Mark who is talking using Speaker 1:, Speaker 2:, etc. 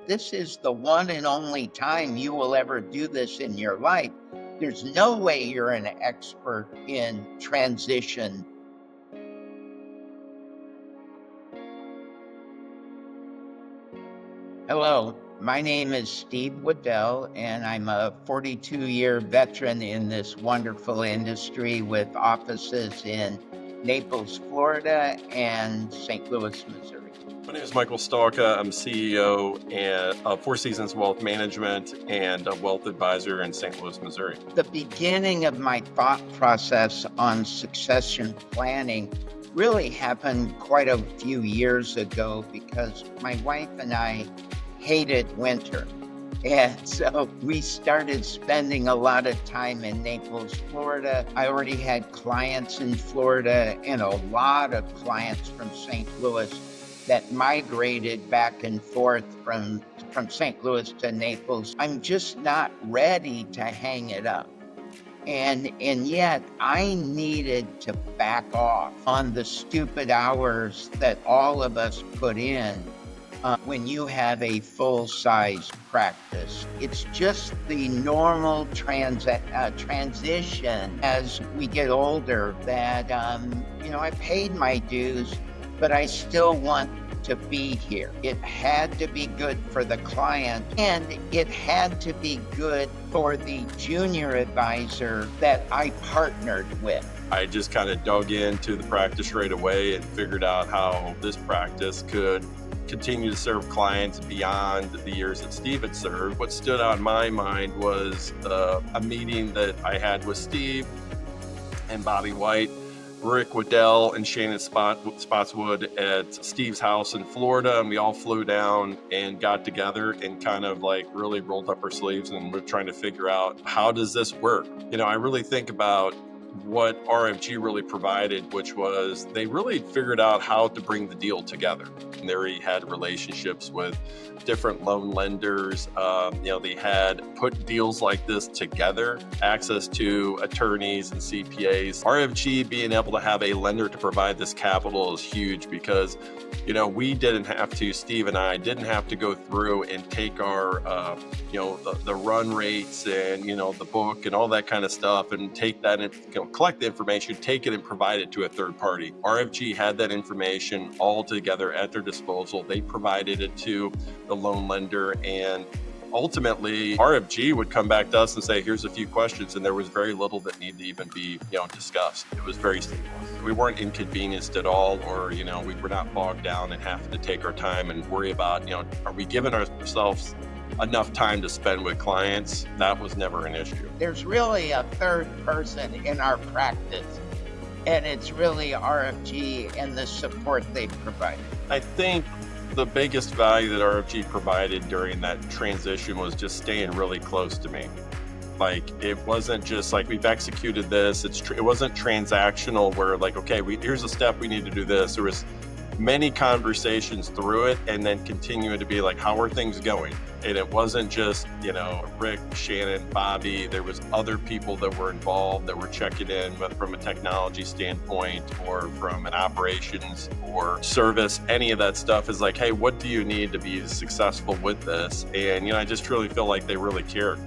Speaker 1: This is the one and only time you will ever do this in your life. There's no way you're an expert in transition. Hello, my name is Steve Wedel, and I'm a 42-year veteran in this wonderful industry with offices in Naples, Florida, and St. Louis, Missouri.
Speaker 2: My name is Michael Stalka. I'm CEO of Four Seasons Wealth Management and a wealth advisor in St. Louis, Missouri.
Speaker 1: The beginning of my thought process on succession planning really happened quite a few years ago because my wife and I hated winter. And so we started spending a lot of time in Naples, Florida. I already had clients in Florida and a lot of clients from St. Louis that migrated back and forth from St. Louis to Naples. I'm just not ready to hang it up. And yet I needed to back off on the stupid hours that all of us put in when you have a full-size practice. It's just the normal transition as we get older that, I paid my dues, but I still want to be here. It had to be good for the client, and it had to be good for the junior advisor that I partnered with.
Speaker 2: I just kind of dug into the practice right away and figured out how this practice could continue to serve clients beyond the years that Steve had served. What stood out in my mind was a meeting that I had with Steve and Bobby White, Rick Wedel, and Shannon Spotswood at Steve's house in Florida, and we all flew down and got together and kind of like really rolled up our sleeves and we're trying to figure out, how does this work? I really think about what RFG really provided, which was they really figured out how to bring the deal together. And they already had relationships with different loan lenders. They had put deals like this together, access to attorneys and CPAs. RFG being able to have a lender to provide this capital is huge because, we didn't have to, Steve and I didn't have to go through and take our, the run rates and, the book and all that kind of stuff and take that and collect the information, take it and provide it to a third party. RFG had that information all together at their disposal. They provided it to the loan lender, and ultimately RFG would come back to us and say, here's a few questions, and there was very little that needed to even be discussed. It was very simple. We weren't inconvenienced at all, or we were not bogged down and having to take our time and worry about are we giving ourselves enough time to spend with clients. That was never an issue.
Speaker 1: There's really a third person in our practice, and it's really RFG and the support they provide.
Speaker 2: I think the biggest value that RFG provided during that transition was just staying really close to me. Like, it wasn't just like we've executed this. It wasn't transactional where like, okay, here's a step, we need to do this. There was many conversations through it, and then continuing to be like, how are things going? And it wasn't just, Rick, Shannon, Bobby. There was other people that were involved that were checking in, whether from a technology standpoint or from an operations or service. Any of that stuff is like, hey, what do you need to be successful with this? And, I just truly feel like they really cared.